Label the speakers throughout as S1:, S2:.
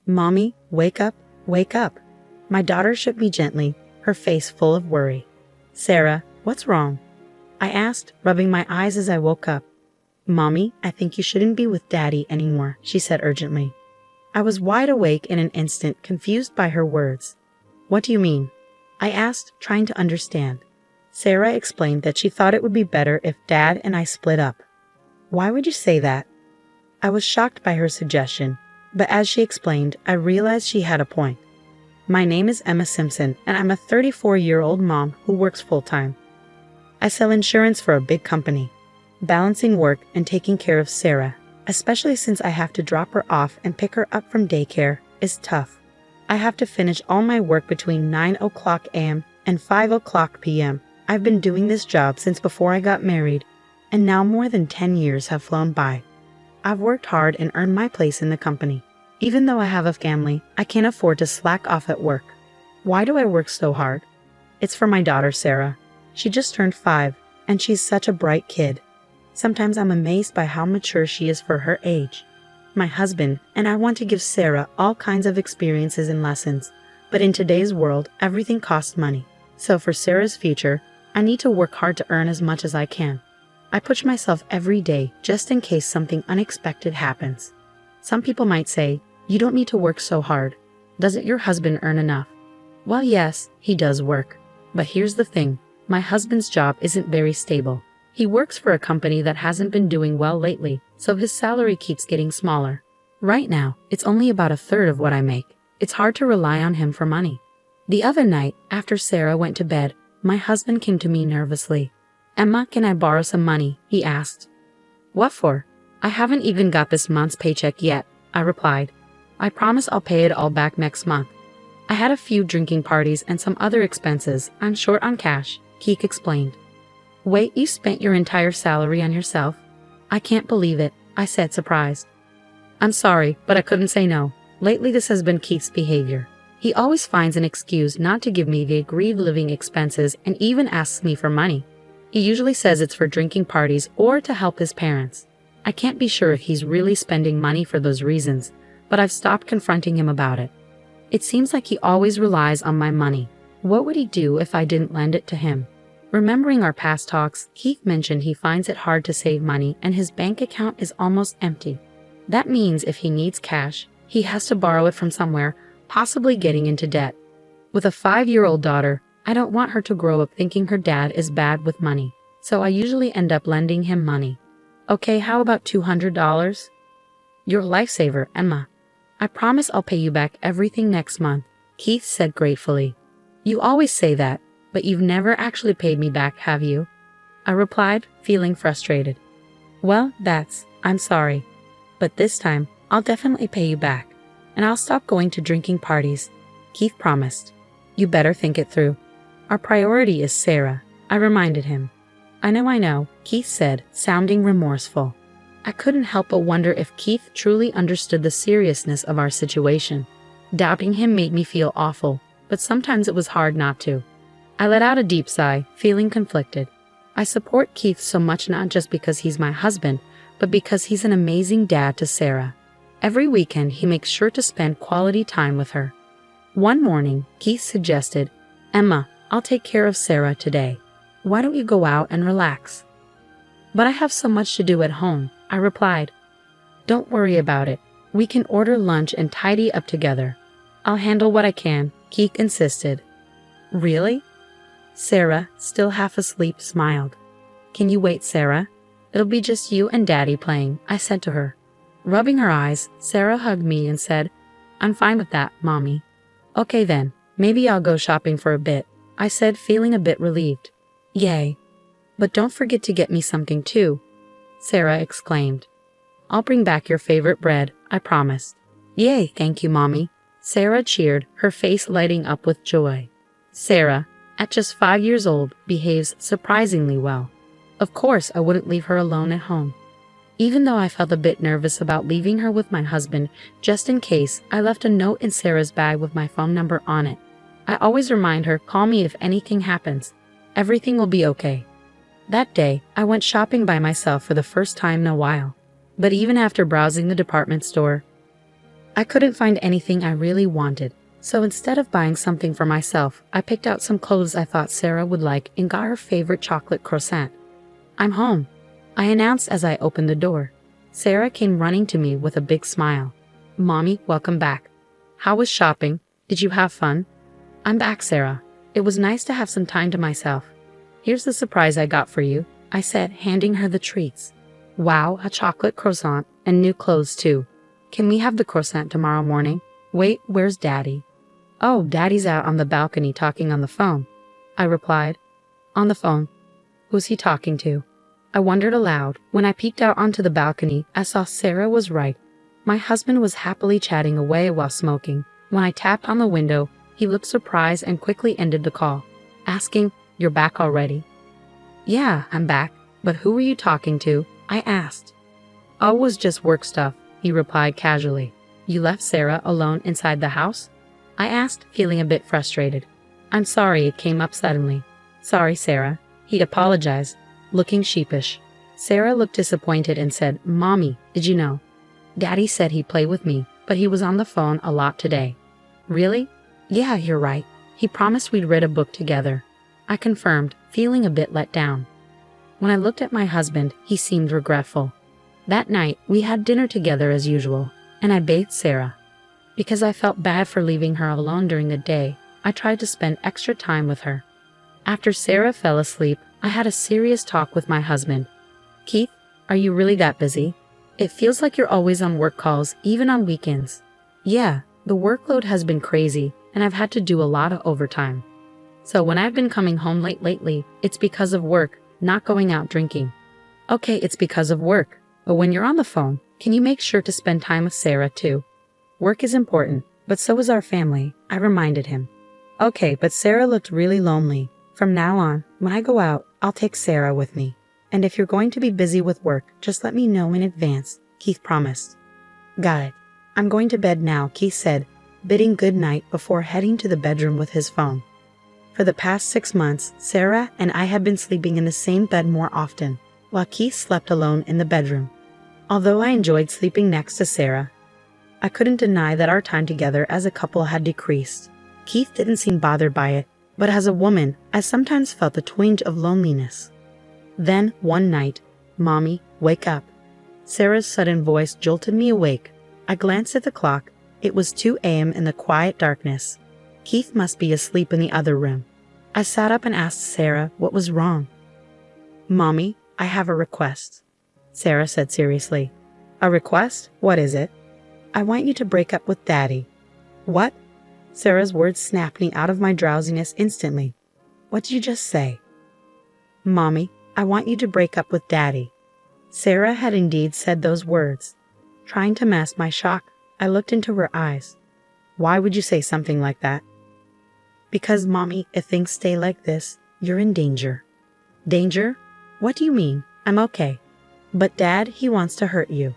S1: Mommy, wake up, wake up. My daughter shook me gently, her face full of worry. Sarah, what's wrong? I asked, rubbing my eyes as I woke up. Mommy, I think you shouldn't be with Daddy anymore, she said urgently. I was wide awake in an instant, confused by her words. What do you mean? I asked, trying to understand. Sarah explained that she thought it would be better if Dad and I split up. Why would you say that? I was shocked by her suggestion, but as she explained, I realized she had a point. My name is Emma Simpson, and I'm a 34-year-old mom who works full-time. I sell insurance for a big company. Balancing work and taking care of Sarah, especially since I have to drop her off and pick her up from daycare, is tough. I have to finish all my work between 9 o'clock a.m. and 5 o'clock p.m. I've been doing this job since before I got married, and now more than 10 years have flown by. I've worked hard and earned my place in the company. Even though I have a family, I can't afford to slack off at work. Why do I work so hard? It's for my daughter, Sarah. She just turned 5, and she's such a bright kid. Sometimes I'm amazed by how mature she is for her age. My husband and I want to give Sarah all kinds of experiences and lessons, but in today's world, everything costs money. So for Sarah's future, I need to work hard to earn as much as I can. I push myself every day just in case something unexpected happens. Some people might say, you don't need to work so hard. Doesn't your husband earn enough? Well, yes, he does work. But here's the thing, my husband's job isn't very stable. He works for a company that hasn't been doing well lately, so his salary keeps getting smaller. Right now, it's only about a third of what I make. It's hard to rely on him for money. The other night, after Sarah went to bed, my husband came to me nervously. Emma, can I borrow some money? He asked. What for? I haven't even got this month's paycheck yet, I replied. I promise I'll pay it all back next month. I had a few drinking parties and some other expenses. I'm short on cash, Keek explained. Wait, you spent your entire salary on yourself? I can't believe it, I said, surprised. I'm sorry, but I couldn't say no. Lately this has been Keith's behavior. He always finds an excuse not to give me the agreed living expenses and even asks me for money. He usually says it's for drinking parties or to help his parents. I can't be sure if he's really spending money for those reasons, but I've stopped confronting him about it. It seems like he always relies on my money. What would he do if I didn't lend it to him? Remembering our past talks, Keith mentioned he finds it hard to save money and his bank account is almost empty. That means if he needs cash, he has to borrow it from somewhere, possibly getting into debt. With a 5-year-old daughter, I don't want her to grow up thinking her dad is bad with money, so I usually end up lending him money. Okay, how about $200? You're a lifesaver, Emma. I promise I'll pay you back everything next month, Keith said gratefully. You always say that, but you've never actually paid me back, have you? I replied, feeling frustrated. Well, I'm sorry. But this time, I'll definitely pay you back, and I'll stop going to drinking parties, Keith promised. You better think it through. Our priority is Sarah, I reminded him. I know, Keith said, sounding remorseful. I couldn't help but wonder if Keith truly understood the seriousness of our situation. Doubting him made me feel awful, but sometimes it was hard not to. I let out a deep sigh, feeling conflicted. I support Keith so much not just because he's my husband, but because he's an amazing dad to Sarah. Every weekend he makes sure to spend quality time with her. One morning, Keith suggested, Emma, I'll take care of Sarah today. Why don't you go out and relax? But I have so much to do at home, I replied. Don't worry about it. We can order lunch and tidy up together. I'll handle what I can, Keith insisted. Really? Sarah, still half asleep, smiled. Can you wait, Sarah? It'll be just you and Daddy playing, I said to her. Rubbing her eyes, Sarah hugged me and said, I'm fine with that, Mommy. Okay then, maybe I'll go shopping for a bit, I said, feeling a bit relieved. Yay. But don't forget to get me something too, Sarah exclaimed. I'll bring back your favorite bread, I promised. Yay, thank you, Mommy. Sarah cheered, her face lighting up with joy. Sarah, at just 5 years old, behaves surprisingly well. Of course, I wouldn't leave her alone at home. Even though I felt a bit nervous about leaving her with my husband, just in case, I left a note in Sarah's bag with my phone number on it. I always remind her, call me if anything happens. Everything will be okay. That day, I went shopping by myself for the first time in a while. But even after browsing the department store, I couldn't find anything I really wanted, so instead of buying something for myself, I picked out some clothes I thought Sarah would like and got her favorite chocolate croissant. "I'm home," I announced as I opened the door. Sarah came running to me with a big smile. "Mommy, welcome back. How was shopping? Did you have fun?" "I'm back, Sarah. It was nice to have some time to myself. Here's the surprise I got for you," I said, handing her the treats. "Wow, a chocolate croissant and new clothes too. Can we have the croissant tomorrow morning? Wait, where's Daddy?" "Oh, Daddy's out on the balcony talking on the phone," I replied. "On the phone? Who's he talking to?" I wondered aloud. When I peeked out onto the balcony, I saw Sarah was right. My husband was happily chatting away while smoking. When I tapped on the window, he looked surprised and quickly ended the call, asking, "You're back already?" "Yeah, I'm back. But who were you talking to?" I asked. "Oh, it was just work stuff," he replied casually. "You left Sarah alone inside the house?" I asked, feeling a bit frustrated. "I'm sorry it came up suddenly." "Sorry, Sarah," he apologized, looking sheepish. Sarah looked disappointed and said, "Mommy, did you know? Daddy said he'd play with me, but he was on the phone a lot today." "Really?" "Yeah, you're right. He promised we'd read a book together," I confirmed, feeling a bit let down. When I looked at my husband, he seemed regretful. That night, we had dinner together as usual, and I bathed Sarah. Because I felt bad for leaving her alone during the day, I tried to spend extra time with her. After Sarah fell asleep, I had a serious talk with my husband. "Keith, are you really that busy? It feels like you're always on work calls, even on weekends." "Yeah, the workload has been crazy, and I've had to do a lot of overtime. So when I've been coming home late lately, it's because of work, not going out drinking." "Okay, it's because of work. But when you're on the phone, can you make sure to spend time with Sarah too? Work is important, but so is our family," I reminded him. "Okay, but Sarah looked really lonely. From now on, when I go out, I'll take Sarah with me. And if you're going to be busy with work, just let me know in advance," Keith promised. "Got it. I'm going to bed now," Keith said, bidding good night before heading to the bedroom with his phone. For the past 6 months, Sarah and I had been sleeping in the same bed more often, while Keith slept alone in the bedroom. Although I enjoyed sleeping next to Sarah, I couldn't deny that our time together as a couple had decreased. Keith didn't seem bothered by it, but as a woman, I sometimes felt a twinge of loneliness. Then, one night, "Mommy, wake up." Sarah's sudden voice jolted me awake. I glanced at the clock. It was 2 a.m. in the quiet darkness. Keith must be asleep in the other room. I sat up and asked Sarah what was wrong. "Mommy, I have a request," Sarah said seriously. "A request? What is it?" "I want you to break up with Daddy." "What?" Sarah's words snapped me out of my drowsiness instantly. "What did you just say?" "Mommy, I want you to break up with Daddy." Sarah had indeed said those words. Trying to mask my shock, I looked into her eyes. "Why would you say something like that?" "Because, Mommy, if things stay like this, you're in danger." "Danger? What do you mean? I'm okay." "But Dad, he wants to hurt you."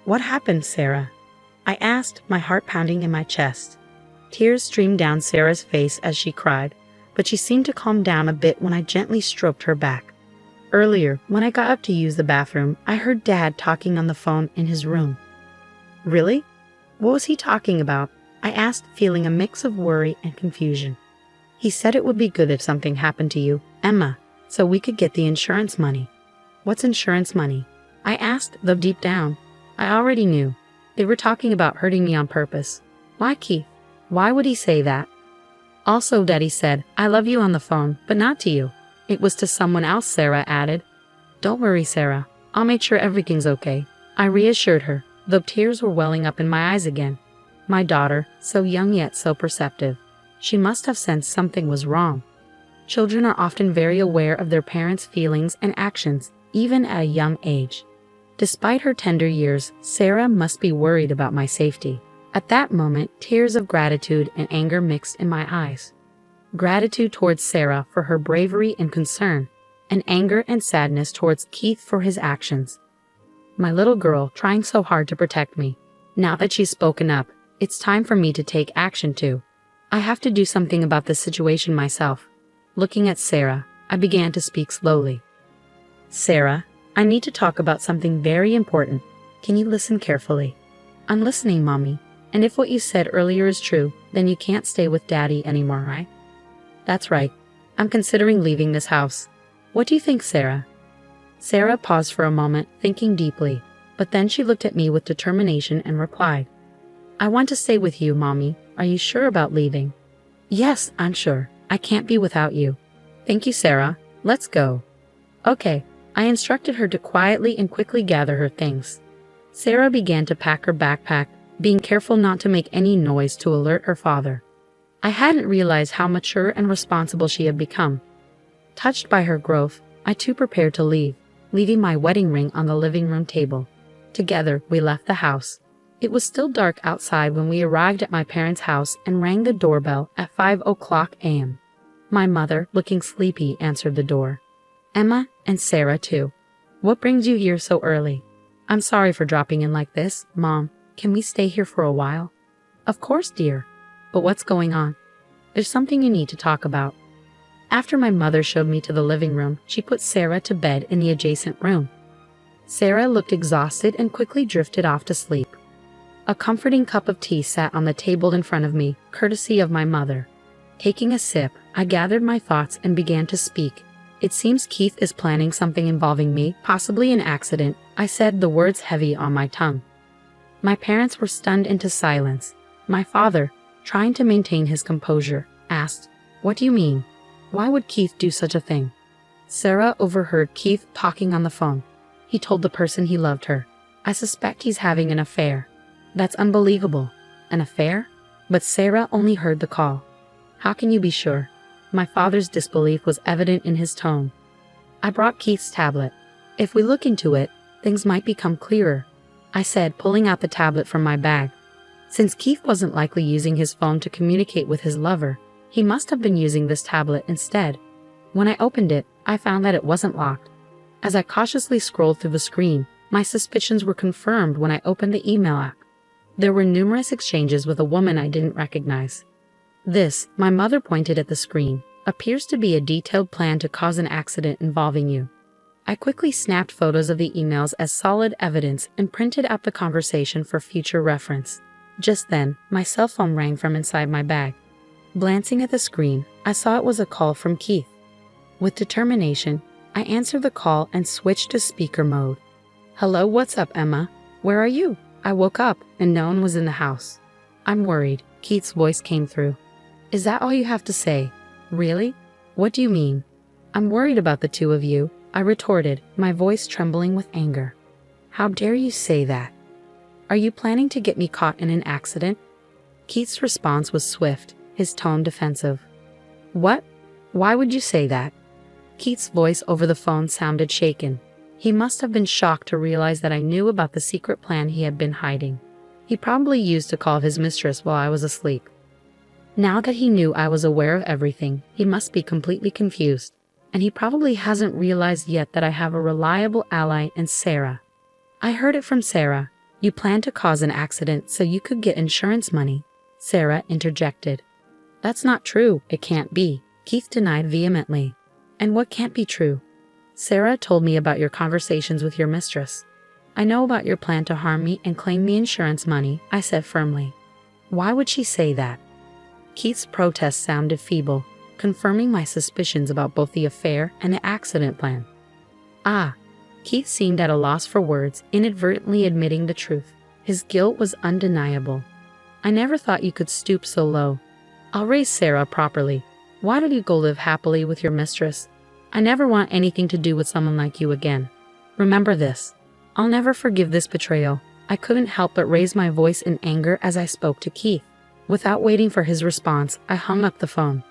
S1: "What happened, Sarah?" I asked, my heart pounding in my chest. Tears streamed down Sarah's face as she cried, but she seemed to calm down a bit when I gently stroked her back. "Earlier, when I got up to use the bathroom, I heard Dad talking on the phone in his room." "Really? What was he talking about?" I asked, feeling a mix of worry and confusion. "He said it would be good if something happened to you, Emma, so we could get the insurance money." "What's insurance money?" I asked, though deep down, I already knew. They were talking about hurting me on purpose. Why, Keith? Why would he say that? "Also, Daddy said, I love you on the phone, but not to you." "It was to someone else," Sarah added. "Don't worry, Sarah. I'll make sure everything's okay," I reassured her, though tears were welling up in my eyes again. My daughter, so young yet so perceptive. She must have sensed something was wrong. Children are often very aware of their parents' feelings and actions, even at a young age. Despite her tender years, Sarah must be worried about my safety. At that moment, tears of gratitude and anger mixed in my eyes. Gratitude towards Sarah for her bravery and concern, and anger and sadness towards Keith for his actions. My little girl trying so hard to protect me. Now that she's spoken up, it's time for me to take action too. I have to do something about this situation myself. Looking at Sarah, I began to speak slowly. "Sarah, I need to talk about something very important. Can you listen carefully?" "I'm listening, Mommy." And if what you said earlier is true, then you can't stay with Daddy anymore, right? That's right. I'm considering leaving this house. What do you think, Sarah? Sarah paused for a moment, thinking deeply, but then she looked at me with determination and replied, I want to stay with you, Mommy. Are you sure about leaving? Yes, I'm sure. I can't be without you. Thank you, Sarah. Let's go. Okay. I instructed her to quietly and quickly gather her things. Sarah began to pack her backpack, being careful not to make any noise to alert her father. I hadn't realized how mature and responsible she had become. Touched by her growth, I too prepared to leave, leaving my wedding ring on the living room table. Together, we left the house. It was still dark outside when we arrived at my parents' house and rang the doorbell at 5:00 a.m. My mother, looking sleepy, answered the door. Emma and Sarah too. What brings you here so early? I'm sorry for dropping in like this, Mom. Can we stay here for a while? Of course, dear. But what's going on? There's something you need to talk about. After my mother showed me to the living room, she put Sarah to bed in the adjacent room. Sarah looked exhausted and quickly drifted off to sleep. A comforting cup of tea sat on the table in front of me, courtesy of my mother. Taking a sip, I gathered my thoughts and began to speak. It seems Keith is planning something involving me, possibly an accident, I said, the words heavy on my tongue. My parents were stunned into silence. My father, trying to maintain his composure, asked, What do you mean? Why would Keith do such a thing? Sarah overheard Keith talking on the phone. He told the person he loved her. I suspect he's having an affair. That's unbelievable. An affair? But Sarah only heard the call. How can you be sure? My father's disbelief was evident in his tone. I brought Keith's tablet. If we look into it, things might become clearer, I said, pulling out the tablet from my bag. Since Keith wasn't likely using his phone to communicate with his lover, he must have been using this tablet instead. When I opened it, I found that it wasn't locked. As I cautiously scrolled through the screen, my suspicions were confirmed when I opened the email app. There were numerous exchanges with a woman I didn't recognize. This, my mother pointed at the screen, appears to be a detailed plan to cause an accident involving you. I quickly snapped photos of the emails as solid evidence and printed out the conversation for future reference. Just then, my cell phone rang from inside my bag. Glancing at the screen, I saw it was a call from Keith. With determination, I answered the call and switched to speaker mode. Hello, what's up, Emma? Where are you? I woke up and no one was in the house. I'm worried, Keith's voice came through. Is that all you have to say? Really? What do you mean? I'm worried about the two of you, I retorted, my voice trembling with anger. How dare you say that? Are you planning to get me caught in an accident? Keith's response was swift, his tone defensive. What? Why would you say that? Keith's voice over the phone sounded shaken. He must have been shocked to realize that I knew about the secret plan he had been hiding. He probably used to call his mistress while I was asleep. Now that he knew I was aware of everything, he must be completely confused. And he probably hasn't realized yet that I have a reliable ally in Sarah. I heard it from Sarah. You planned to cause an accident so you could get insurance money, Sarah interjected. That's not true, it can't be, Keith denied vehemently. And what can't be true? Sarah told me about your conversations with your mistress. I know about your plan to harm me and claim the insurance money, I said firmly. Why would she say that? Keith's protest sounded feeble, confirming my suspicions about both the affair and the accident plan. Keith seemed at a loss for words, inadvertently admitting the truth. His guilt was undeniable. I never thought you could stoop so low. I'll raise Sarah properly. Why don't you go live happily with your mistress? I never want anything to do with someone like you again. Remember this. I'll never forgive this betrayal. I couldn't help but raise my voice in anger as I spoke to Keith. Without waiting for his response, I hung up the phone.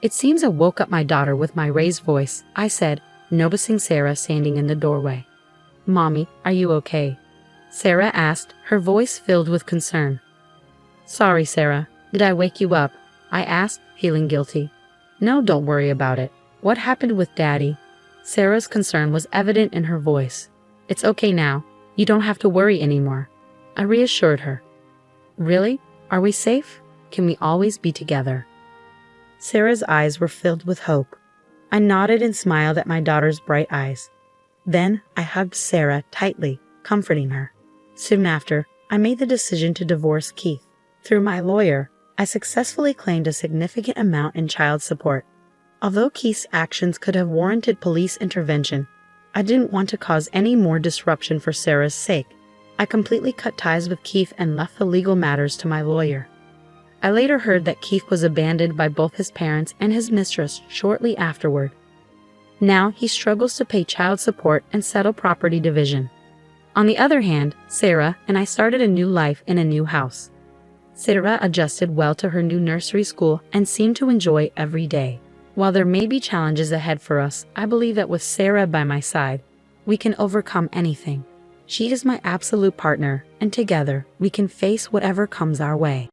S1: It seems I woke up my daughter with my raised voice, I said, noticing Sarah standing in the doorway. Mommy, are you okay? Sarah asked, her voice filled with concern. Sorry, Sarah. Did I wake you up? I asked, feeling guilty. No, don't worry about it. What happened with Daddy? Sarah's concern was evident in her voice. It's okay now. You don't have to worry anymore. I reassured her. Really? Are we safe? Can we always be together? Sarah's eyes were filled with hope. I nodded and smiled at my daughter's bright eyes. Then I hugged Sarah tightly, comforting her. Soon after, I made the decision to divorce Keith. Through my lawyer, I successfully claimed a significant amount in child support. Although Keith's actions could have warranted police intervention, I didn't want to cause any more disruption for Sarah's sake. I completely cut ties with Keith and left the legal matters to my lawyer. I later heard that Keith was abandoned by both his parents and his mistress shortly afterward. Now he struggles to pay child support and settle property division. On the other hand, Sarah and I started a new life in a new house. Sarah adjusted well to her new nursery school and seemed to enjoy every day. While there may be challenges ahead for us, I believe that with Sarah by my side, we can overcome anything. She is my absolute partner, and together we can face whatever comes our way.